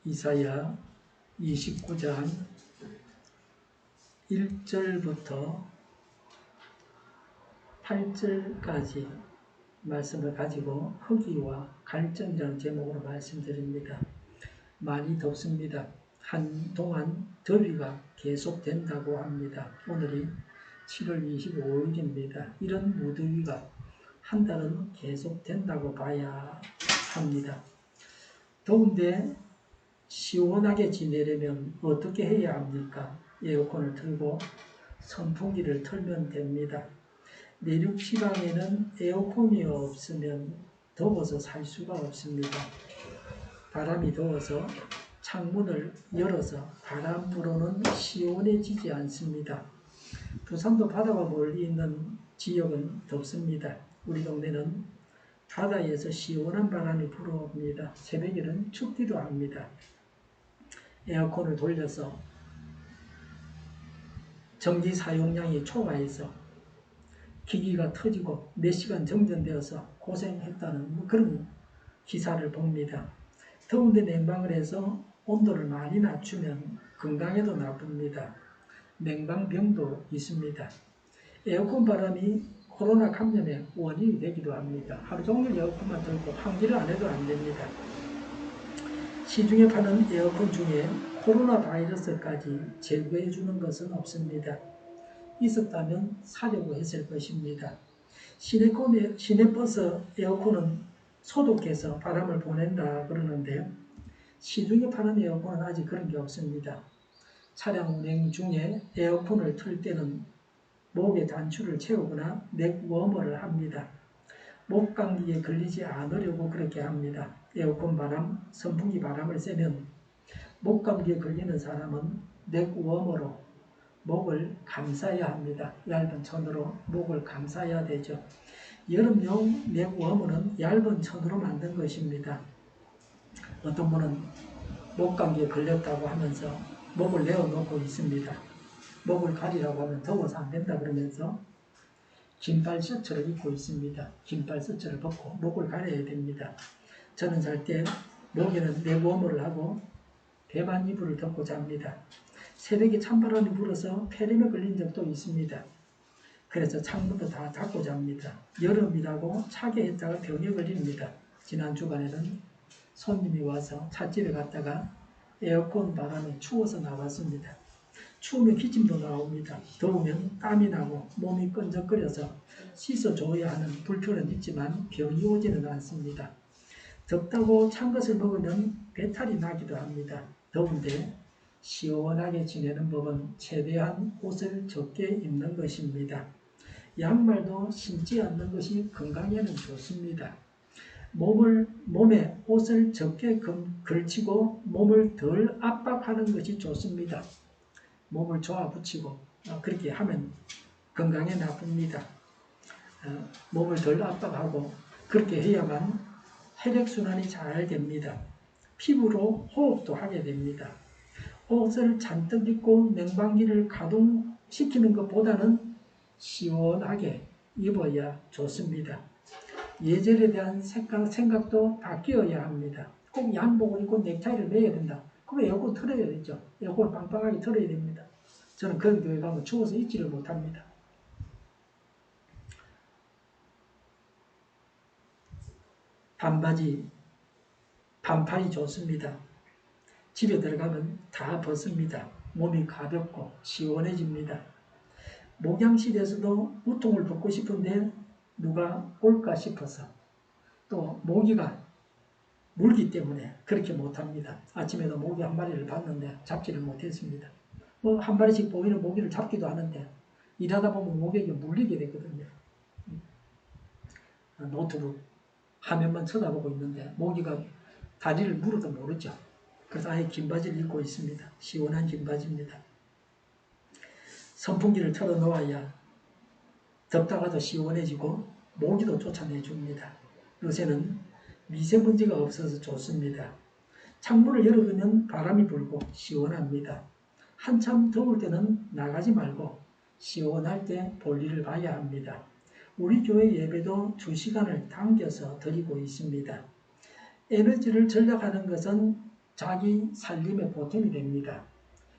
이사야 29장 1절부터 8절까지 말씀을 가지고 허기와 갈증이라는 제목으로 말씀드립니다. 많이 덥습니다. 한동안 더위가 계속된다고 합니다. 오늘이 7월 25일입니다. 이런 무더위가 한 달은 계속된다고 봐야 합니다. 더운데 시원하게 지내려면 어떻게 해야 합니까? 에어컨을 틀고 선풍기를 틀면 됩니다. 내륙 지방에는 에어컨이 없으면 더워서 살 수가 없습니다. 바람이 더워서 창문을 열어서 바람 불어는 시원해지지 않습니다. 부산도 바다가 멀리 있는 지역은 덥습니다. 우리 동네는 바다에서 시원한 바람이 불어옵니다. 새벽에는 춥기도 합니다. 에어컨을 돌려서 전기 사용량이 초과해서 기기가 터지고 몇 시간 정전되어서 고생했다는 그런 기사를 봅니다. 더운데 냉방을 해서 온도를 많이 낮추면 건강에도 나쁩니다. 냉방병도 있습니다. 에어컨 바람이 코로나 감염의 원인이 되기도 합니다. 하루 종일 에어컨만 틀고 환기를 안 해도 안 됩니다. 시중에 파는 에어컨 중에 코로나 바이러스까지 제거해 주는 것은 없습니다. 있었다면 사려고 했을 것입니다. 시내버스 에어컨은 소독해서 바람을 보낸다 그러는데요. 시중에 파는 에어컨은 아직 그런 게 없습니다. 차량 운행 중에 에어컨을 틀 때는 목의 단추를 채우거나 넥워머를 합니다. 목 감기에 걸리지 않으려고 그렇게 합니다. 에어컨 바람, 선풍기 바람을 쐬면 목 감기에 걸리는 사람은 넥워머로 목을 감싸야 합니다. 얇은 천으로 목을 감싸야 되죠. 여름용 넥워머는 얇은 천으로 만든 것입니다. 어떤 분은 목 감기에 걸렸다고 하면서 목을 내어놓고 있습니다. 목을 가리라고 하면 더워서 안 된다 그러면서 긴팔 셔츠를 입고 있습니다. 긴팔 셔츠를 벗고 목을 가려야 됩니다. 저는 잘 때 목에는 넥워머를 하고 배만 이불을 덮고 잡니다. 새벽에 찬바람이 불어서 폐렴에 걸린 적도 있습니다. 그래서 창문도 다 닫고 잡니다. 여름이라고 차게 했다가 병에 걸립니다. 지난 주간에는 손님이 와서 찻집에 갔다가 에어컨 바람에 추워서 나왔습니다. 추우면 기침도 나옵니다. 더우면 땀이 나고 몸이 끈적거려서 씻어줘야 하는 불편은 있지만 병이 오지는 않습니다. 덥다고 찬 것을 먹으면 배탈이 나기도 합니다. 더운데 시원하게 지내는 법은 최대한 옷을 적게 입는 것입니다. 양말도 신지 않는 것이 건강에는 좋습니다. 몸에 옷을 적게 걸치고 몸을 덜 압박하는 것이 좋습니다. 몸을 조아붙이고 그렇게 하면 건강에 나쁩니다. 몸을 덜 압박하고 그렇게 해야만 혈액순환이 잘 됩니다. 피부로 호흡도 하게 됩니다. 옷을 잔뜩 입고 냉방기를 가동시키는 것보다는 시원하게 입어야 좋습니다. 예절에 대한 생각도 바뀌어야 합니다. 꼭 양복을 입고 넥타이를 매야 된다. 그럼 에어컨 틀어야 되죠. 에어컨을 빵빵하게 틀어야 됩니다. 저는 그런 교회 가면 추워서 있지를 못합니다. 반바지, 반팔이 좋습니다. 집에 들어가면 다 벗습니다. 몸이 가볍고 시원해집니다. 목양실에서도 우통을 벗고 싶은데 누가 올까 싶어서 또 모기가 물기 때문에 그렇게 못합니다. 아침에도 모기 한 마리를 봤는데 잡지를 못했습니다. 한 마리씩 보이는 모기를 잡기도 하는데 일하다 보면 모기에게 물리게 되거든요. 노트북 화면만 쳐다보고 있는데 모기가 다리를 물어도 모르죠. 그래서 아예 긴 바지를 입고 있습니다. 시원한 긴 바지입니다. 선풍기를 틀어 놓아야 덥다가도 시원해지고 모기도 쫓아내줍니다. 요새는 미세먼지가 없어서 좋습니다. 창문을 열어두면 바람이 불고 시원합니다. 한참 더울 때는 나가지 말고 시원할 때 볼일을 봐야 합니다. 우리 교회 예배도 2시간을 당겨서 드리고 있습니다. 에너지를 절약하는 것은 자기 살림의 보탬이 됩니다.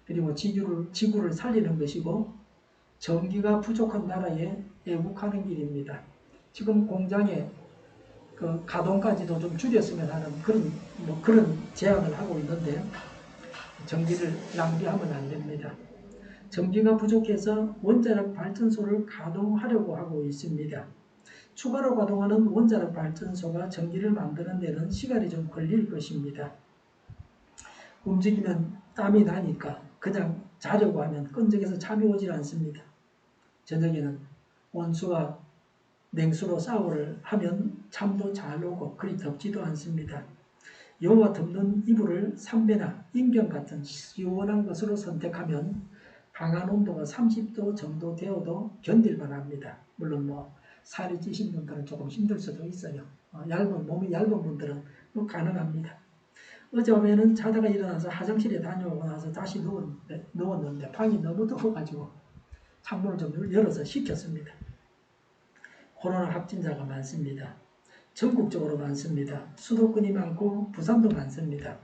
그리고 지구를 살리는 것이고 전기가 부족한 나라에 애국하는 길입니다. 지금 공장의 그 가동까지도 좀 줄였으면 하는 그런 제안을 하고 있는데 전기를 낭비하면 안 됩니다. 전기가 부족해서 원자력 발전소를 가동하려고 하고 있습니다. 추가로 가동하는 원자력 발전소가 전기를 만드는 데는 시간이 좀 걸릴 것입니다. 움직이면 땀이 나니까 그냥 자려고 하면 끈적여서 잠이 오질 않습니다. 저녁에는 온수와 냉수로 샤워를 하면 잠도 잘 오고 그리 덥지도 않습니다. 여와 덮는 이불을 삼배나 인경 같은 시원한 것으로 선택하면 방안 온도가 30도 정도 되어도 견딜만 합니다. 물론 살이 찌신 분들은 조금 힘들 수도 있어요. 몸이 얇은 분들은 가능합니다. 어젯밤에는 자다가 일어나서 화장실에 다녀오고 나서 다시 누웠는데 방이 너무 더워가지고 창문을 좀 열어서 식혔습니다. 코로나 확진자가 많습니다. 전국적으로 많습니다. 수도권이 많고 부산도 많습니다.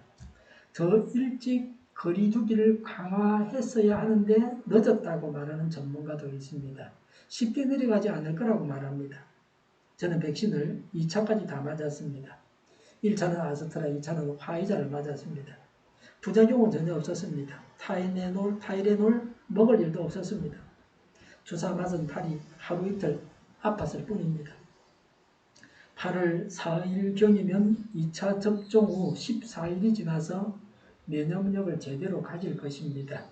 더 일찍 거리두기를 강화했어야 하는데 늦었다고 말하는 전문가도 있습니다. 쉽게 내려가지 않을 거라고 말합니다. 저는 백신을 2차까지 다 맞았습니다. 1차는 아스트라, 2차는 화이자를 맞았습니다. 부작용은 전혀 없었습니다. 타이레놀 먹을 일도 없었습니다. 주사 맞은 팔이 하루 이틀 아팠을 뿐입니다. 8월 4일경이면 2차 접종 후 14일이 지나서 면역력을 제대로 가질 것입니다.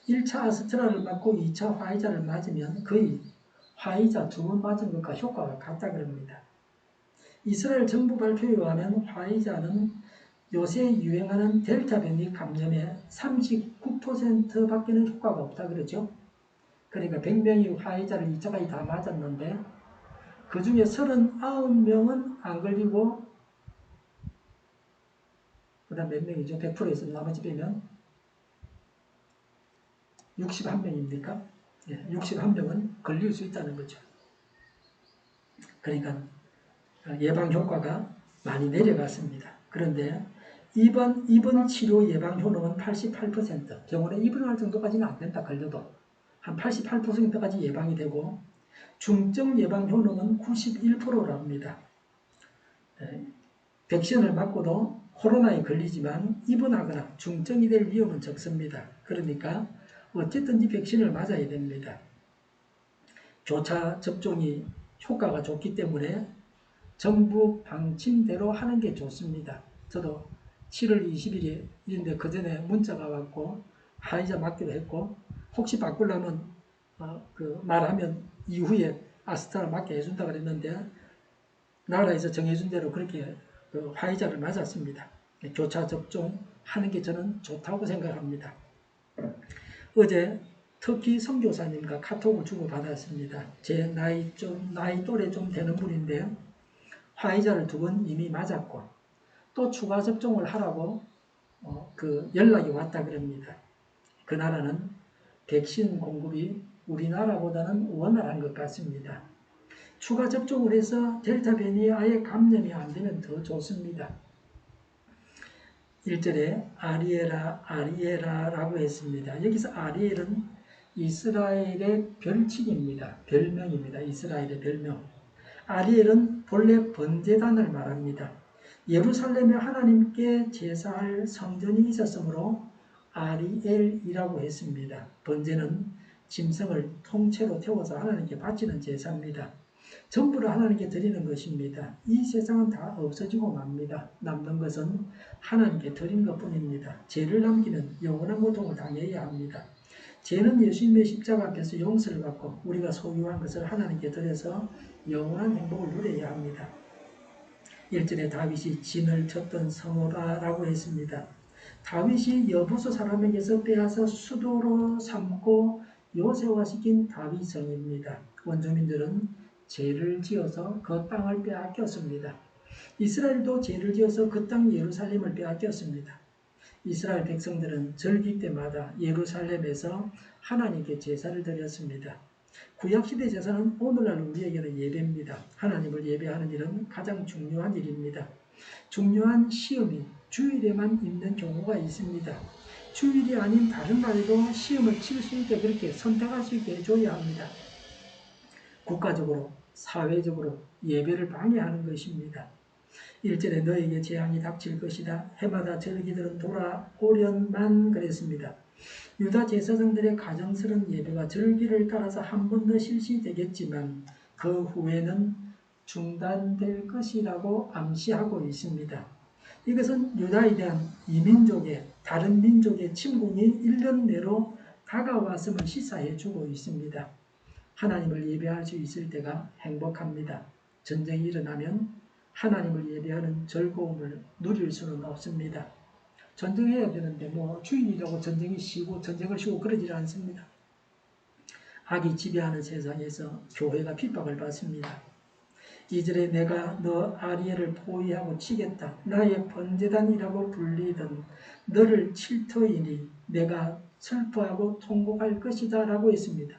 1차 아스트라를 맞고 2차 화이자를 맞으면 거의 화이자 2번 맞은 것과 효과가 같다 그럽니다. 이스라엘 정부 발표에 의하면 화이자는 요새 유행하는 델타 변이 감염의 39%밖에는 효과가 없다 그러죠. 그러니까 100명이 화이자를 2차까지 다 맞았는데 그 중에 39명은 안 걸리고 그 다음 몇 명이죠? 100%에서 나머지 빼면 61명입니까? 예, 61명은 걸릴 수 있다는 거죠. 그러니까 예방 효과가 많이 내려갔습니다. 그런데 입원 치료 예방 효능은 88%, 병원에 입원할 정도까지는 안 된다 걸려도 한 88%까지 예방이 되고 중증 예방 효능은 91%랍니다. 백신을 맞고도 코로나에 걸리지만 입원하거나 중증이 될 위험은 적습니다. 그러니까 어쨌든지 백신을 맞아야 됩니다. 교차 접종이 효과가 좋기 때문에 정부 방침대로 하는 게 좋습니다. 저도 7월 20일인데 그 전에 문자가 왔고 화이자 맞기로 했고 혹시 바꾸려면 말하면 이후에 아스트라 맞게 해준다 그랬는데 나라에서 정해준 대로 그렇게 화이자를 맞았습니다. 교차 접종하는 게 저는 좋다고 생각합니다. 어제 터키 선교사님과 카톡을 주고받았습니다. 제 나이 또래 좀 되는 분인데 화이자를 2번 이미 맞았고 또 추가 접종을 하라고 연락이 왔다 그럽니다. 그 나라는 백신 공급이 우리나라보다는 원활한 것 같습니다. 추가 접종을 해서 델타 변이에 아예 감염이 안 되면 더 좋습니다. 1절에 아리에라라고 했습니다. 여기서 아리엘은 이스라엘의 별칭입니다. 별명입니다. 이스라엘의 별명. 아리엘은 본래 번제단을 말합니다. 예루살렘에 하나님께 제사할 성전이 있었으므로 아리엘이라고 했습니다. 번제는 짐승을 통째로 태워서 하나님께 바치는 제사입니다. 전부를 하나님께 드리는 것입니다. 이 세상은 다 없어지고 맙니다. 남는 것은 하나님께 드리는 것뿐입니다. 죄를 남기면 영원한 고통을 당해야 합니다. 죄는 예수님의 십자가 앞에서 용서를 받고 우리가 소유한 것을 하나님께 드려서 영원한 행복을 누려야 합니다. 1절에 다윗이 진을 쳤던 성호라라고 했습니다. 다윗이 여부수 사람에게서 빼앗아 수도로 삼고 요새화시킨 다윗성입니다. 원주민들은 죄를 지어서 그 땅을 빼앗겼습니다. 이스라엘도 죄를 지어서 그 땅 예루살렘을 빼앗겼습니다. 이스라엘 백성들은 절기 때마다 예루살렘에서 하나님께 제사를 드렸습니다. 구약시대 제사는 오늘날 우리에게는 예배입니다. 하나님을 예배하는 일은 가장 중요한 일입니다. 중요한 시험이 주일에만 입는 경우가 있습니다. 주일이 아닌 다른 날에도 시험을 칠 수 있게 그렇게 선택할 수 있게 해줘야 합니다. 국가적으로, 사회적으로 예배를 방해하는 것입니다. 1절에 너에게 재앙이 닥칠 것이다. 해마다 절기들은 돌아오련만 그랬습니다. 유다 제사장들의 가정스러운 예배가 절기를 따라서 한 번 더 실시되겠지만 그 후에는 중단될 것이라고 암시하고 있습니다. 이것은 유다에 대한 이민족의 다른 민족의 침공이 1년 내로 다가왔음을 시사해 주고 있습니다. 하나님을 예배할 수 있을 때가 행복합니다. 전쟁이 일어나면 하나님을 예배하는 즐거움을 누릴 수는 없습니다. 전쟁해야 되는데 주일이라고 전쟁을 쉬고 그러지 않습니다. 악이 지배하는 세상에서 교회가 핍박을 받습니다. 2절에 내가 너 아리엘을 포위하고 치겠다. 나의 번제단이라고 불리던 너를 칠 터이니 내가 슬퍼하고 통곡할 것이다 라고 했습니다.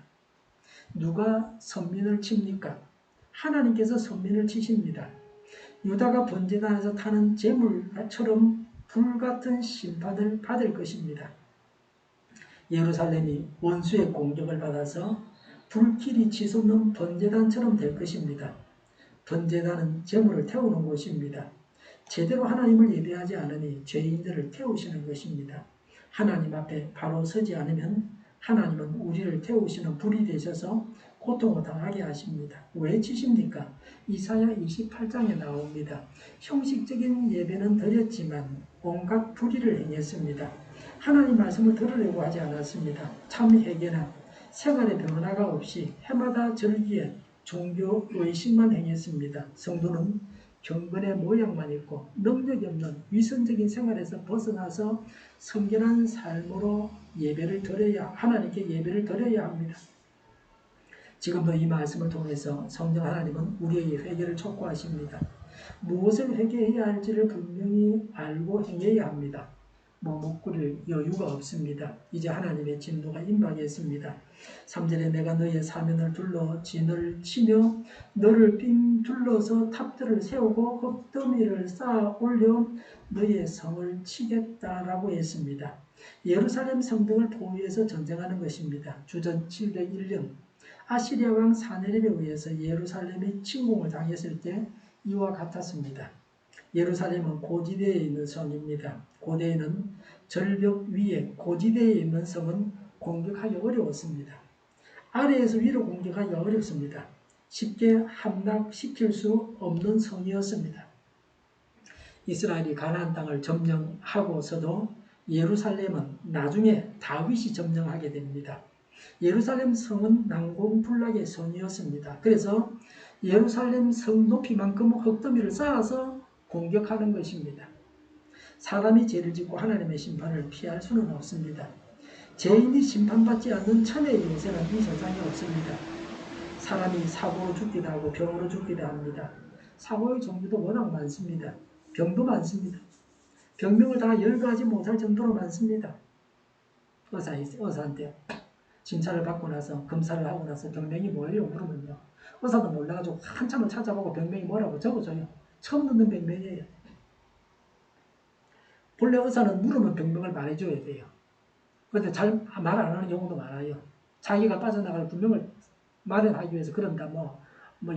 누가 선민을 칩니까? 하나님께서 선민을 치십니다. 유다가 번제단에서 타는 재물처럼 불같은 심판을 받을 것입니다. 예루살렘이 원수의 공격을 받아서 불길이 치솟는 번제단처럼 될 것입니다. 번제단은 재물을 태우는 곳입니다. 제대로 하나님을 예배하지 않으니 죄인들을 태우시는 것입니다. 하나님 앞에 바로 서지 않으면 하나님은 우리를 태우시는 불이 되셔서 고통을 당하게 하십니다. 왜 치십니까? 이사야 28장에 나옵니다. 형식적인 예배는 드렸지만 온갖 불의를 행했습니다. 하나님 말씀을 들으려고 하지 않았습니다. 참 회개나 생활의 변화가 없이 해마다 절기에 종교 의식만 행했습니다. 성도는 경건의 모양만 있고 능력이 없는 위선적인 생활에서 벗어나서 성결한 삶으로 하나님께 예배를 드려야 합니다. 지금도 이 말씀을 통해서 성령 하나님은 우리에게 회개를 촉구하십니다. 무엇을 회개해야 할지를 분명히 알고 행해야 합니다. 머뭇거릴 여유가 없습니다. 이제 하나님의 진노가 임박했습니다. 3절에 내가 너의 사면을 둘러 진을 치며 너를 삥 둘러서 탑들을 세우고 흙더미를 쌓아 올려 너의 성을 치겠다라고 했습니다. 예루살렘 성벽을 포위해서 전쟁하는 것입니다. 주전 701년 아시리아 왕 사네립에 의해서 예루살렘이 침공을 당했을 때 이와 같았습니다. 예루살렘은 고지대에 있는 성입니다. 고대에는 절벽 위에 고지대에 있는 성은 공격하기 어려웠습니다. 아래에서 위로 공격하기 어렵습니다. 쉽게 함락시킬 수 없는 성이었습니다. 이스라엘이 가나안 땅을 점령하고서도 예루살렘은 나중에 다윗이 점령하게 됩니다. 예루살렘 성은 난공불락의 성이었습니다. 그래서 예루살렘 성 높이만큼 흙더미를 쌓아서 공격하는 것입니다. 사람이 죄를 짓고 하나님의 심판을 피할 수는 없습니다. 죄인이 심판받지 않는 천혜의 요새는 이 세상에 없습니다. 사람이 사고로 죽기도 하고 병으로 죽기도 합니다. 사고의 종류도 워낙 많습니다. 병도 많습니다. 병명을 다 열거하지 못할 정도로 많습니다. 의사한테 진찰을 받고 나서 검사를 하고 나서 병명이 뭐예요? 물으면요. 의사도 몰라가지고 한참을 찾아보고 병명이 뭐라고 적어줘요. 처음 듣는 병명이에요. 본래 의사는 물으면 병명을 말해줘야 돼요. 그런데 잘 말 안 하는 경우도 많아요. 자기가 빠져나갈 분명을 마련하기 위해서 그런다 뭐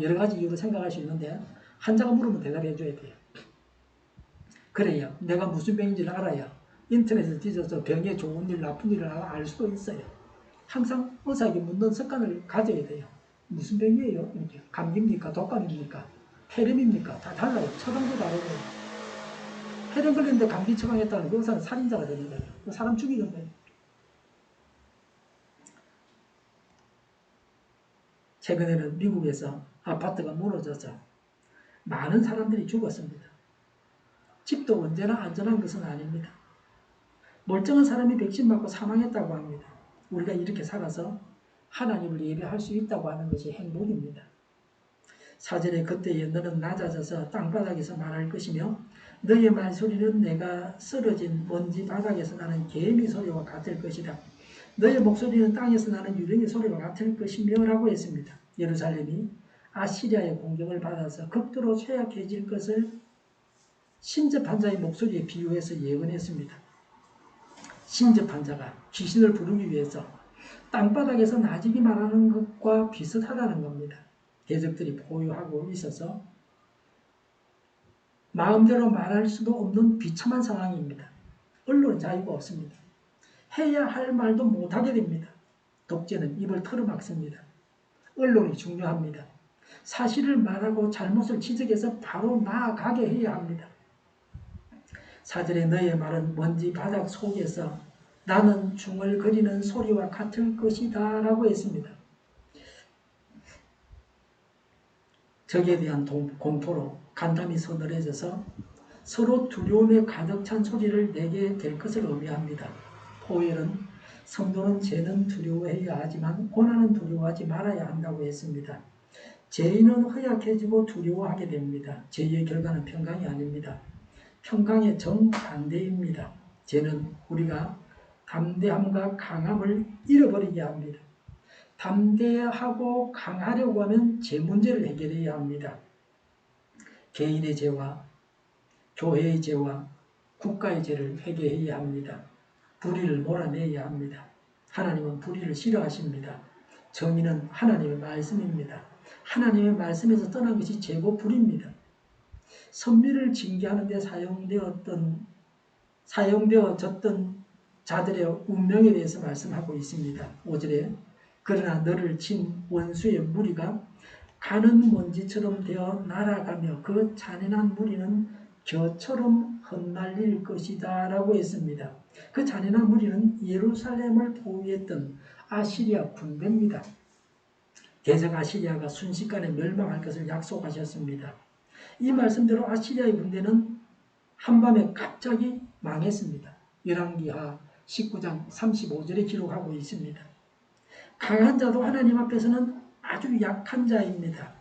여러 가지 이유로 생각할 수 있는데 환자가 물으면 대답해줘야 돼요. 그래요. 내가 무슨 병인지를 알아야 인터넷을 뒤져서 병의 좋은 일, 나쁜 일을 알 수도 있어요. 항상 의사에게 묻는 습관을 가져야 돼요. 무슨 병이에요? 이렇게. 감기입니까? 독감입니까? 폐렴입니까? 다 달라요. 처방도 다르고요. 폐렴 걸리는데 감기 처방했다는 그 의사는 살인자가 되는 거예요. 사람 죽이는 거예요. 최근에는 미국에서 아파트가 무너져서 많은 사람들이 죽었습니다. 집도 언제나 안전한 것은 아닙니다. 멀쩡한 사람이 백신 맞고 사망했다고 합니다. 우리가 이렇게 살아서 하나님을 예배할 수 있다고 하는 것이 행복입니다. 4절에 그때에 너는 낮아져서 땅바닥에서 말할 것이며 너의 말소리는 내가 쓰러진 먼지 바닥에서 나는 개미 소리와 같을 것이다. 너의 목소리는 땅에서 나는 유령의 소리와 같을 것이며 라고 했습니다. 예루살렘이 아시리아의 공격을 받아서 극도로 쇠약해질 것을 신접한 자의 목소리에 비유해서 예언했습니다. 신접한 자가 귀신을 부르기 위해서 땅바닥에서 나직이 말하는 것과 비슷하다는 겁니다. 대적들이 보유하고 있어서 마음대로 말할 수도 없는 비참한 상황입니다. 언론 자유가 없습니다. 해야 할 말도 못하게 됩니다. 독재는 입을 털어막습니다. 언론이 중요합니다. 사실을 말하고 잘못을 지적해서 바로 나아가게 해야 합니다. 사절에 너의 말은 먼지 바닥 속에서 나는 중얼거리는 소리와 같을 것이다 라고 했습니다. 적에 대한 공포로 간담이 서늘해져서 서로 두려움에 가득 찬 소리를 내게 될 것을 의미합니다. 포웰은 성도는 죄는 두려워해야 하지만 고난은 두려워하지 말아야 한다고 했습니다. 죄인은 허약해지고 두려워하게 됩니다. 죄의 결과는 평강이 아닙니다. 평강의 정반대입니다. 죄는 우리가 담대함과 강함을 잃어버리게 합니다. 담대하고 강하려고 하면 죄 문제를 해결해야 합니다. 개인의 죄와 교회의 죄와 국가의 죄를 회개해야 합니다. 불의를 몰아내야 합니다. 하나님은 불의를 싫어하십니다. 정의는 하나님의 말씀입니다. 하나님의 말씀에서 떠난 것이 죄고 불의입니다. 선비를 징계하는 데 사용되어졌던 자들의 운명에 대해서 말씀하고 있습니다. 5절에 그러나 너를 친 원수의 무리가 가는 먼지처럼 되어 날아가며 그 잔인한 무리는 겨처럼 흩날릴 것이다 라고 했습니다. 그 잔인한 무리는 예루살렘을 보위했던 아시리아 군대입니다. 대적 아시리아가 순식간에 멸망할 것을 약속하셨습니다. 이 말씀대로 아시리아의 군대는 한밤에 갑자기 망했습니다. 열왕기하 19장 35절에 기록하고 있습니다. 강한 자도 하나님 앞에서는 아주 약한 자입니다.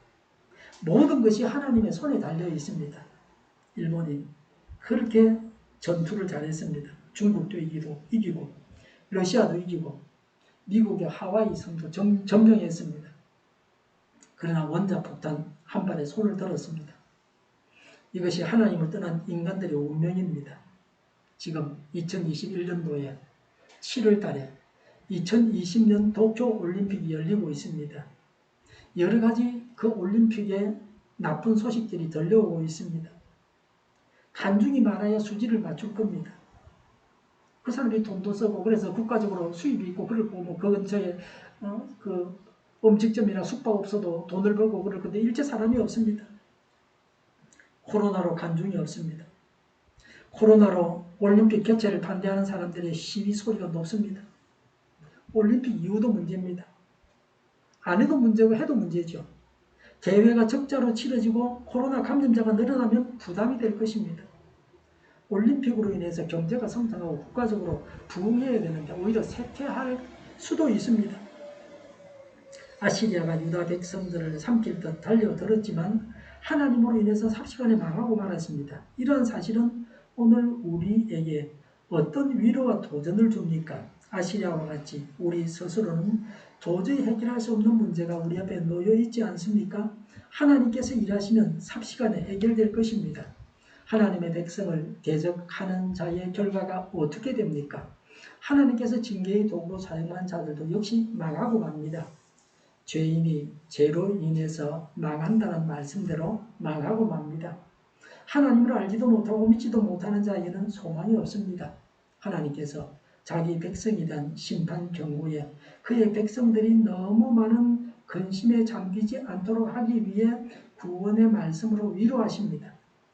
모든 것이 하나님의 손에 달려 있습니다. 일본이 그렇게 전투를 잘했습니다. 중국도 이기고 러시아도 이기고 미국의 하와이 성도 점령했습니다. 그러나 원자폭탄 한 발에 손을 들었습니다. 이것이 하나님을 떠난 인간들의 운명입니다. 지금 2021년도에 7월 달에 2020년 도쿄 올림픽이 열리고 있습니다. 여러 가지 그 올림픽에 나쁜 소식들이 들려오고 있습니다. 간중이 많아야 수지를 맞출 겁니다. 그 사람이 돈도 쓰고 그래서 국가적으로 수입이 있고 그럴 거고 그 근처에 그 음식점이나 숙박업소도 돈을 벌고 그럴 건데 일체 사람이 없습니다. 코로나로 간중이 없습니다. 코로나로 올림픽 개최를 반대하는 사람들의 시위 소리가 높습니다. 올림픽 이후도 문제입니다. 안 해도 문제고 해도 문제죠. 대회가 적자로 치러지고 코로나 감염자가 늘어나면 부담이 될 것입니다. 올림픽으로 인해서 경제가 성장하고 국가적으로 부흥해야 되는데 오히려 쇠퇴할 수도 있습니다. 아시리아가 유다 백성들을 삼킬 듯 달려들었지만 하나님으로 인해서 삽시간에 망하고 말았습니다. 이러한 사실은 오늘 우리에게 어떤 위로와 도전을 줍니까? 아시리아와 같이 우리 스스로는 도저히 해결할 수 없는 문제가 우리 앞에 놓여 있지 않습니까? 하나님께서 일하시면 삽시간에 해결될 것입니다. 하나님의 백성을 대적하는 자의 결과가 어떻게 됩니까? 하나님께서 징계의 도구로 사용한 자들도 역시 망하고 맙니다. 죄인이 죄로 인해서 망한다는 말씀대로 망하고 맙니다. 하나님을 알지도 못하고 믿지도 못하는 자에게는 소망이 없습니다. 하나님께서 자기 백성에 대한 심판 경고에 그의 백성들이 너무 많은 근심에 잠기지 않도록 하기 위해 구원의 말씀으로 위로하십니다.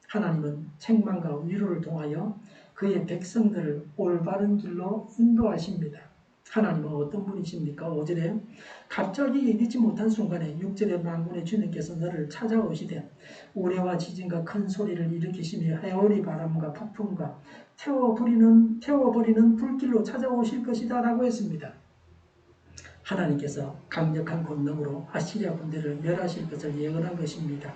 하나님은 책망과 위로를 통하여 그의 백성들을 올바른 길로 인도하십니다. 하나님은 어떤 분이십니까? 5절에 갑자기 예기치 못한 순간에 6절에 만군의 주님께서 너를 찾아오시되 우레와 지진과 큰 소리를 일으키시며 해오리 바람과 폭풍과 태워버리는 불길로 찾아오실 것이다 라고 했습니다. 하나님께서 강력한 권능으로 아시리아 군대를 멸하실 것을 예언한 것입니다.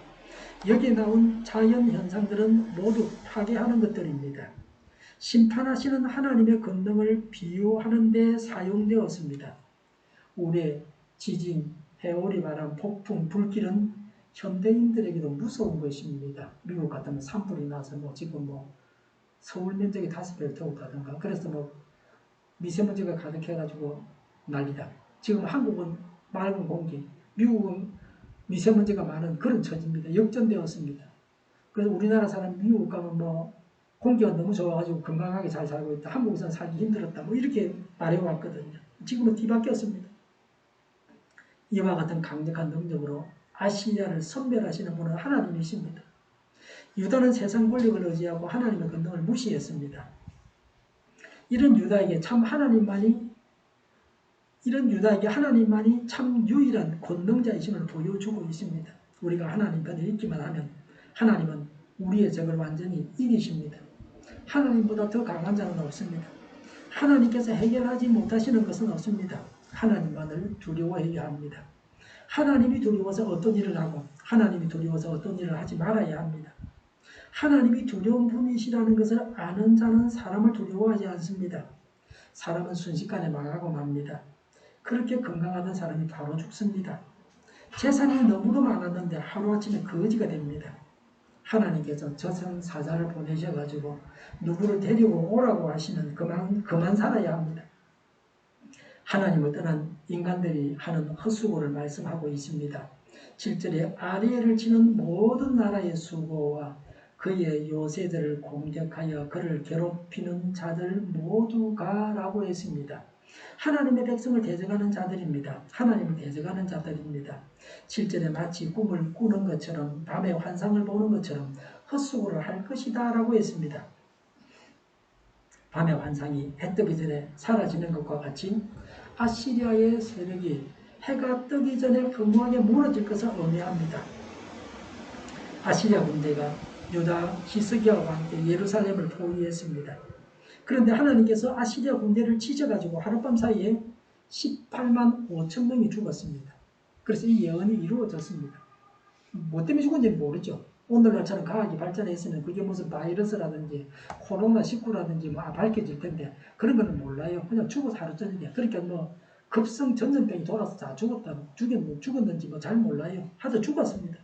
여기에 나온 자연 현상들은 모두 파괴하는 것들입니다. 심판하시는 하나님의 권능을 비유하는 데 사용되었습니다. 우레, 지진, 해오리 바람, 폭풍, 불길은 현대인들에게도 무서운 것입니다. 미국 같으면 산불이 나서 지금 서울 면적이 5배를 태웠다든가 그래서 미세먼지가 가득해가지고 난리다. 지금 한국은 맑은 공기, 미국은 미세먼지가 많은 그런 처지입니다. 역전되었습니다. 그래서 우리나라 사람 미국 가면 공기가 너무 좋아가지고 건강하게 잘 살고 있다. 한국에서는 살기 힘들었다. 이렇게 말해왔거든요. 지금은 뒤바뀌었습니다. 이와 같은 강력한 능력으로 아시리아를 선멸하시는 분은 하나님이십니다. 유다는 세상 권력을 의지하고 하나님의 권능을 무시했습니다. 이런 유다에게 하나님만이 참 유일한 권능자이심을 보여주고 있습니다. 우리가 하나님 편에 있기만 하면 하나님은 우리의 적을 완전히 이기십니다. 하나님보다 더 강한 자는 없습니다. 하나님께서 해결하지 못하시는 것은 없습니다. 하나님만을 두려워해야 합니다. 하나님이 두려워서 어떤 일을 하고 하나님이 두려워서 어떤 일을 하지 말아야 합니다. 하나님이 두려운 분이시라는 것을 아는 자는 사람을 두려워하지 않습니다. 사람은 순식간에 망하고 맙니다. 그렇게 건강하던 사람이 바로 죽습니다. 재산이 너무도 많았는데 하루아침에 거지가 됩니다. 하나님께서 저승사자를 보내셔가지고 누구를 데리고 오라고 하시면 그만 살아야 합니다. 하나님을 떠난 인간들이 하는 헛수고를 말씀하고 있습니다. 7절에 아리엘을 치는 모든 나라의 수고와 그의 요새들을 공격하여 그를 괴롭히는 자들 모두가 라고 했습니다. 하나님의 백성을 대적하는 자들입니다. 하나님을 대적하는 자들입니다. 7절에 마치 꿈을 꾸는 것처럼 밤에 환상을 보는 것처럼 헛수고를 할 것이다 라고 했습니다. 밤의 환상이 해 뜨기 전에 사라지는 것과 같이 아시리아의 세력이 해가 뜨기 전에 허무하게 무너질 것을 의미합니다. 아시리아 군대가 유다 히스기야와 함께 예루살렘을 포위했습니다. 그런데 하나님께서 아시리아 군대를 치셔가지고 하룻밤 사이에 18만 5천 명이 죽었습니다. 그래서 이 예언이 이루어졌습니다. 뭐 때문에 죽은지는 모르죠. 오늘날처럼 과학이 발전했으면 그게 무슨 바이러스라든지 코로나19라든지 밝혀질 텐데 그런 거는 몰라요. 그냥 죽어서 하루 저녁에. 그러니까 급성 전염병이 돌아서 다 죽었는지 잘 몰라요. 하도 죽었습니다.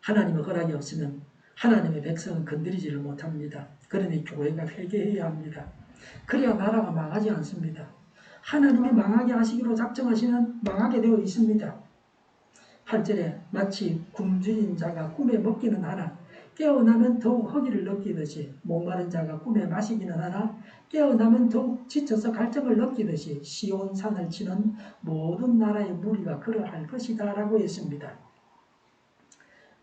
하나님의 허락이 없으면 하나님의 백성은 건드리지를 못합니다. 그러니 교회가 회개해야 합니다. 그래야 나라가 망하지 않습니다. 하나님이 망하게 하시기로 작정하시면 망하게 되어 있습니다. 8절에 마치 굶주린 자가 꿈에 먹기는 하나 깨어나면 더욱 허기를 느끼듯이 목마른 자가 꿈에 마시기는 하나 깨어나면 더욱 지쳐서 갈증을 느끼듯이 시온산을 치는 모든 나라의 무리가 그러할 것이다 라고 했습니다.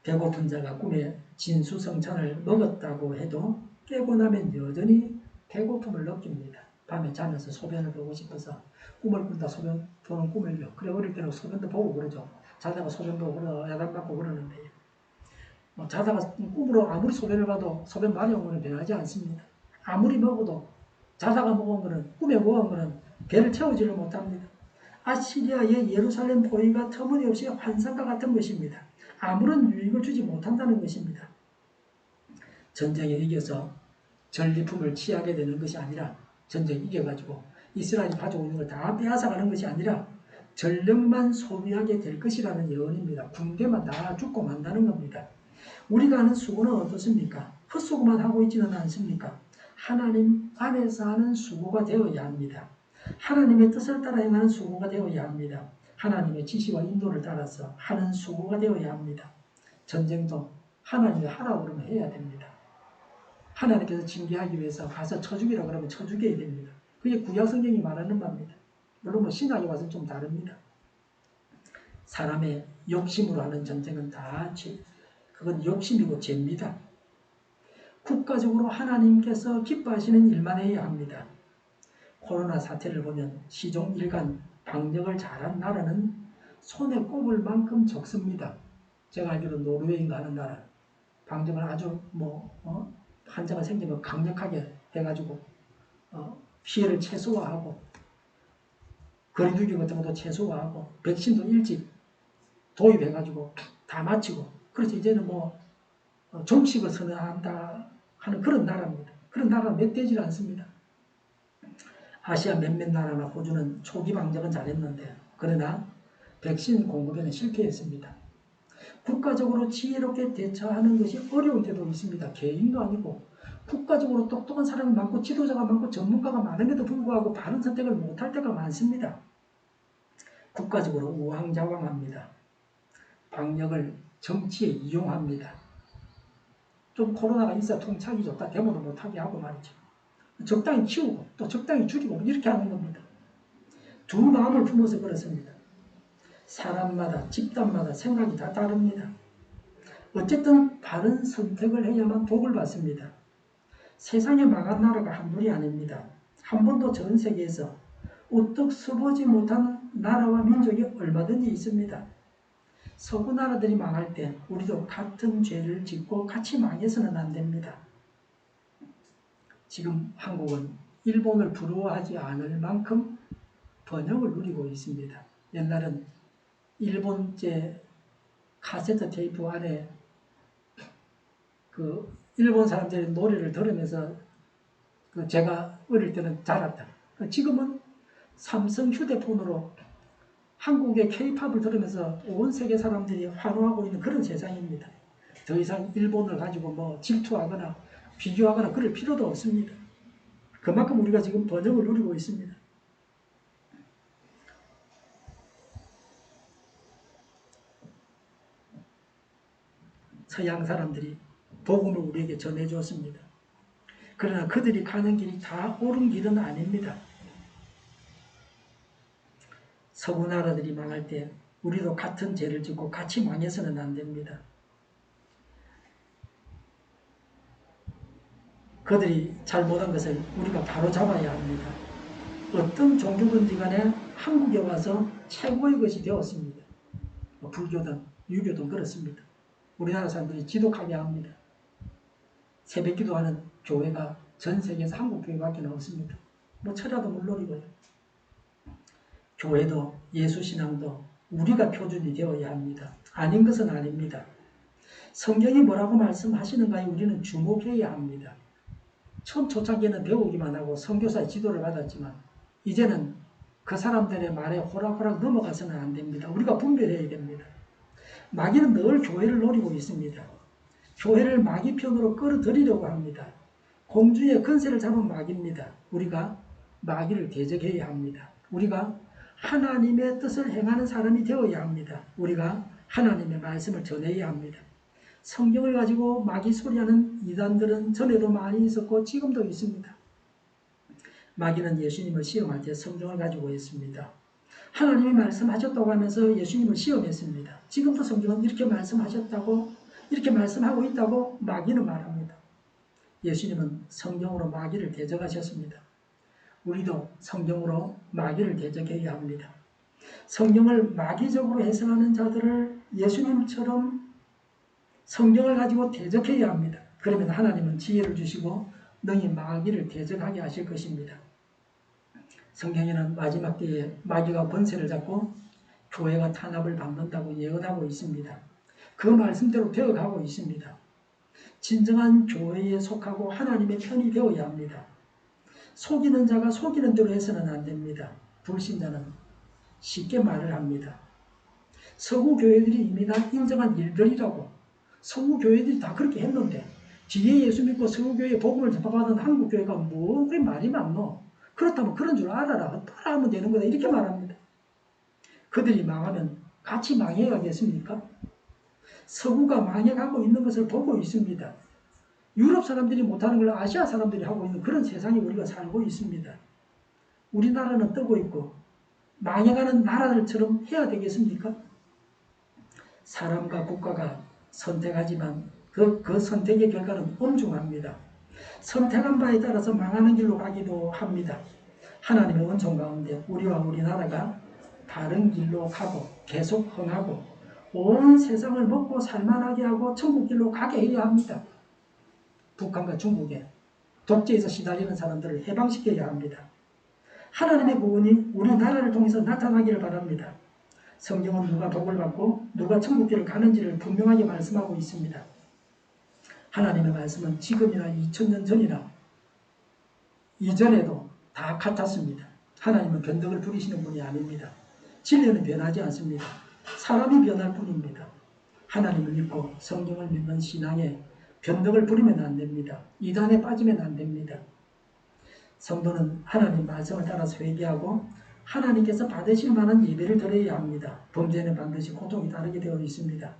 배고픈 자가 꿈에 진수성찬을 먹었다고 해도 깨고 나면 여전히 배고픔을 느낍니다. 밤에 자면서 소변을 보고 싶어서 꿈을 꾼다 소변 보는 꿈을요. 그래 어릴 때는 소변도 보고 그러죠. 자다가 소변 보고 야단 맞고 그러는데요. 자다가 꿈으로 아무리 소변을 봐도 소변 많이 온 거는 변하지 않습니다. 아무리 먹어도 자다가 먹은 거는 꿈에 먹은 거는 배를 채우지를 못합니다. 아시리아의 예루살렘 포위가 터무니없이 환상과 같은 것입니다. 아무런 유익을 주지 못한다는 것입니다. 전쟁에 이겨서 전리품을 취하게 되는 것이 아니라 전쟁에 이겨가지고 이스라엘이 가지고 있는 걸 다 빼앗아가는 것이 아니라 전력만 소비하게 될 것이라는 예언입니다. 군대만 다 죽고 만다는 겁니다. 우리가 하는 수고는 어떻습니까? 헛수고만 하고 있지는 않습니까? 하나님 안에서 하는 수고가 되어야 합니다. 하나님의 뜻을 따라 행하는 수고가 되어야 합니다. 하나님의 지시와 인도를 따라서 하는 수고가 되어야 합니다. 전쟁도 하나님이 하라고 그러면 해야 됩니다. 하나님께서 징계하기 위해서 가서 쳐죽이라 그러면 쳐죽여야 됩니다. 그게 구약 성경이 말하는 바입니다. 물론 신학에 와서는 좀 다릅니다. 사람의 욕심으로 하는 전쟁은 다 그건 욕심이고 죄입니다. 국가적으로 하나님께서 기뻐하시는 일만 해야 합니다. 코로나 사태를 보면 시종 일관 방역을 잘한 나라는 손에 꼽을 만큼 적습니다. 제가 알기로 노르웨이인가 하는 나라 방역을 아주 환자가 생기면 강력하게 해가지고 피해를 최소화하고 거리두기 같은 것도 최소화하고 백신도 일찍 도입해가지고 다 마치고 그래서 이제는 종식을 선언한다 하는 그런 나라입니다. 그런 나라가 몇 되질 않습니다. 아시아 몇몇 나라나 호주는 초기 방역은 잘했는데 그러나 백신 공급에는 실패했습니다. 국가적으로 지혜롭게 대처하는 것이 어려울 때도 있습니다. 개인도 아니고 국가적으로 똑똑한 사람이 많고 지도자가 많고 전문가가 많음에도 불구하고 바른 선택을 못할 때가 많습니다. 국가적으로 우왕좌왕합니다. 방역을 정치에 이용합니다. 좀 코로나가 인사 통착이 좋다 데모도 못하게 하고 말이죠. 적당히 키우고 또 적당히 줄이고 이렇게 하는 겁니다. 두 마음을 품어서 그렇습니다. 사람마다 집단마다 생각이 다 다릅니다. 어쨌든 바른 선택을 해야만 복을 받습니다. 세상에 망한 나라가 한둘이 아닙니다. 한 번도 전 세계에서 우뚝 서보지 못한 나라와 민족이 얼마든지 있습니다. 서구 나라들이 망할 때 우리도 같은 죄를 짓고 같이 망해서는 안 됩니다. 지금 한국은 일본을 부러워하지 않을 만큼 번영을 누리고 있습니다. 옛날은 일본제 카세트 테이프 안에 그 일본 사람들이 노래를 들으면서 제가 어릴 때는 자랐다. 지금은 삼성 휴대폰으로 한국의 K-팝을 들으면서 온 세계 사람들이 환호하고 있는 그런 세상입니다. 더 이상 일본을 가지고 뭐 질투하거나 비교하거나 그럴 필요도 없습니다. 그만큼 우리가 지금 번영을 누리고 있습니다. 서양 사람들이 복음을 우리에게 전해주었습니다. 그러나 그들이 가는 길이 다 옳은 길은 아닙니다. 서구 나라들이 망할 때 우리도 같은 죄를 짓고 같이 망해서는 안 됩니다. 그들이 잘못한 것을 우리가 바로잡아야 합니다. 어떤 종교든지 간에 한국에 와서 최고의 것이 되었습니다. 불교든 유교든 그렇습니다. 우리나라 사람들이 지독하게 합니다. 새벽기도하는 교회가 전 세계에서 한국 교회밖에 없습니다. 뭐 철야도 물론이고요. 교회도 예수신앙도 우리가 표준이 되어야 합니다. 아닌 것은 아닙니다. 성경이 뭐라고 말씀하시는가에 우리는 주목해야 합니다. 처음 초창기에는 배우기만 하고 선교사의 지도를 받았지만 이제는 그 사람들의 말에 호락호락 넘어가서는 안 됩니다. 우리가 분별해야 됩니다. 마귀는 늘 교회를 노리고 있습니다. 교회를 마귀 편으로 끌어들이려고 합니다. 공주의 근세를 잡은 마귀입니다. 우리가 마귀를 대적해야 합니다. 우리가 하나님의 뜻을 행하는 사람이 되어야 합니다. 우리가 하나님의 말씀을 전해야 합니다. 성경을 가지고 마귀 소리하는 이단들은 전에도 많이 있었고 지금도 있습니다. 마귀는 예수님을 시험할 때 성경을 가지고 있습니다. 하나님이 말씀하셨다고 하면서 예수님을 시험했습니다. 지금도 성경은 이렇게 말씀하셨다고 이렇게 말씀하고 있다고 마귀는 말합니다. 예수님은 성경으로 마귀를 대적하셨습니다. 우리도 성경으로 마귀를 대적해야 합니다. 성경을 마귀적으로 해석하는 자들을 예수님처럼 성경을 가지고 대적해야 합니다. 그러면 하나님은 지혜를 주시고 너희 마귀를 대적하게 하실 것입니다. 성경에는 마지막 때에 마귀가 권세를 잡고 교회가 탄압을 받는다고 예언하고 있습니다. 그 말씀대로 되어가고 있습니다. 진정한 교회에 속하고 하나님의 편이 되어야 합니다. 속이는 자가 속이는 대로 해서는 안 됩니다. 불신자는 쉽게 말을 합니다. 서구 교회들이 이미 다 인정한 일들이라고 서구 교회들이 다 그렇게 했는데 뒤에 예수 믿고 서구 교회에 복음을 전파받은 한국 교회가 뭐 그게 말이 많노? 그렇다면 그런 줄 알아라. 따라하면 되는 거다. 이렇게 말합니다. 그들이 망하면 같이 망해야겠습니까? 서구가 망해가고 있는 것을 보고 있습니다. 유럽 사람들이 못하는 걸 아시아 사람들이 하고 있는 그런 세상에 우리가 살고 있습니다. 우리나라는 뜨고 있고 망해가는 나라들처럼 해야 되겠습니까? 사람과 국가가 선택하지만 그 선택의 결과는 엄중합니다. 선택한 바에 따라서 망하는 길로 가기도 합니다. 하나님의 은총 가운데 우리와 우리나라가 바른 길로 가고 계속 흥하고 온 세상을 먹고 살만하게 하고 천국 길로 가게 해야 합니다. 북한과 중국에 독재에서 시달리는 사람들을 해방시켜야 합니다. 하나님의 구원이 우리나라를 통해서 나타나기를 바랍니다. 성경은 누가 복을 받고 누가 천국길을 가는지를 분명하게 말씀하고 있습니다. 하나님의 말씀은 지금이나 2000년 전이나 이전에도 다 같았습니다. 하나님은 변덕을 부리시는 분이 아닙니다. 진리는 변하지 않습니다. 사람이 변할 뿐입니다. 하나님을 믿고 성경을 믿는 신앙에 변덕을 부리면 안 됩니다. 이단에 빠지면 안 됩니다. 성도는 하나님 말씀을 따라서 회개하고 하나님께서 받으실 만한 예배를 드려야 합니다. 범죄는 반드시 고통이 따르게 되어 있습니다.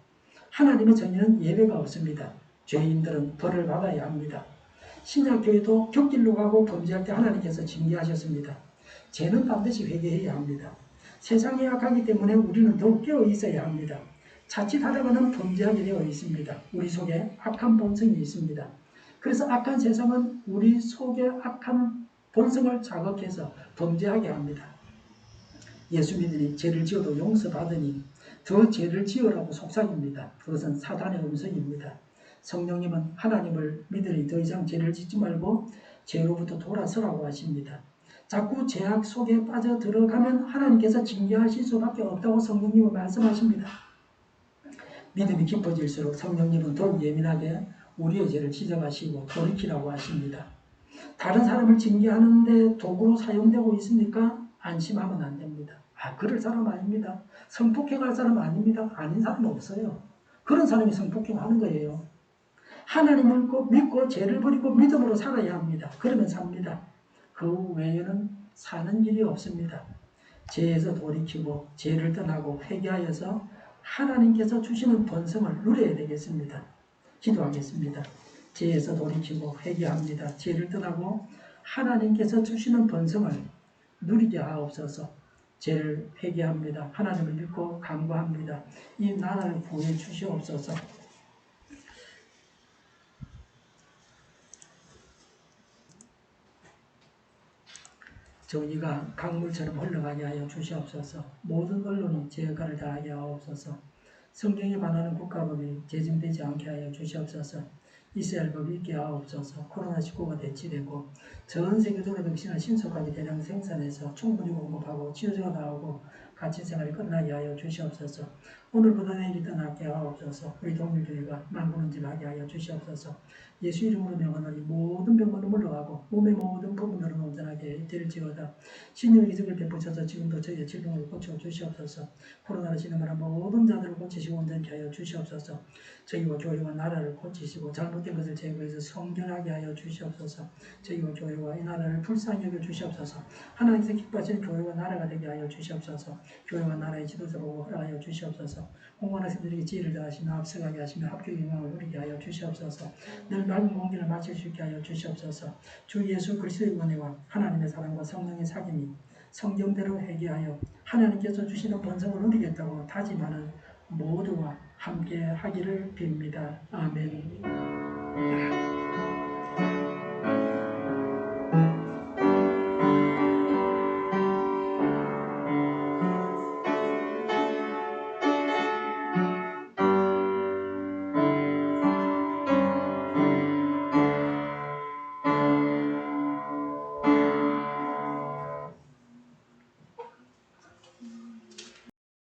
하나님의 정의는 예배가 없습니다. 죄인들은 벌을 받아야 합니다. 신약교회도 격길로 가고 범죄할 때 하나님께서 징계하셨습니다. 죄는 반드시 회개해야 합니다. 세상이 악하기 때문에 우리는 더욱 깨어 있어야 합니다. 자칫하다가는 범죄하게 되어 있습니다. 우리 속에 악한 본성이 있습니다. 그래서 악한 세상은 우리 속에 악한 본성을 자극해서 범죄하게 합니다. 예수 믿으니 죄를 지어도 용서받으니 더 죄를 지으라고 속삭입니다. 그것은 사단의 음성입니다. 성령님은 하나님을 믿으니 더 이상 죄를 짓지 말고 죄로부터 돌아서라고 하십니다. 자꾸 죄악 속에 빠져 들어가면 하나님께서 징계하실 수밖에 없다고 성령님은 말씀하십니다. 믿음이 깊어질수록 성령님은 더욱 예민하게 우리의 죄를 지적하시고 돌이키라고 하십니다. 다른 사람을 징계하는데 도구로 사용되고 있으니까 안심하면 안 됩니다. 그럴 사람 아닙니다. 성폭행할 사람 아닙니다. 아닌 사람 없어요. 그런 사람이 성폭행하는 거예요. 하나님을 믿고 죄를 버리고 믿음으로 살아야 합니다. 그러면 삽니다. 그 외에는 사는 길이 없습니다. 죄에서 돌이키고 죄를 떠나고 회개하여서 하나님께서 주시는 번성을 누려야 되겠습니다. 기도하겠습니다. 죄에서 돌이키고 회개합니다. 죄를 떠나고 하나님께서 주시는 번성을 누리게 하옵소서. 죄를 회개합니다. 하나님을 믿고 간구합니다. 이 나라를 구해 주시옵소서. 정의가 강물처럼 흘러가게 하여 주시옵소서. 모든 언론이 제 역할을 다하게 하옵소서. 성경에 반하는 국가법이 제정되지 않게 하여 주시옵소서. 이스라엘법이 있게 하옵소서. 코로나19가 대치되고 전 세계적으로 백신을 신속하게 대량 생산해서 충분히 공급하고 치료제가 나오고 가치생활이 끝나게 하여 주시옵소서. 오늘보다 내일이 더 낫게 하옵소서. 우리 동일교회가 만군은집하게 하여 주시옵소서. 예수 이름으로 명하노니 모든 병만은 물러가고 몸의 모든 부분들은 온전하게 될지어다. 신령의 기적을 베푸셔서 지금도 저희의 질병을 고쳐 주시옵소서. 코로나로 진행하는 모든 자들을 고치시고 온전케 하여 주시옵소서. 저희와 교회와 나라를 고치시고 잘못된 것을 제거해서 성결하게 하여 주시옵소서. 저희와 교회와 이 나라를 불쌍히 여겨 주시옵소서. 하나님께서 기뻐하시는 교회와 나라가 되게 하여 주시옵소서. 교회와 나라의 지도자로 허락하여 주시옵소서. 공무원 학생들에게 지혜를 더하시며 앞서가게 하시며 합격의 영광을 누리게 하여 주시옵소서. 늘 맑은 공기를 마실 수 있게 하여 주시옵소서. 주 예수 그리스도의 은혜와 하나님의 사랑과 성령의 사귐이 성경대로 회개하여 하나님께서 주시는 번성을 누리겠다고 다짐하는 모두와 함께 하기를 빕니다. 아멘.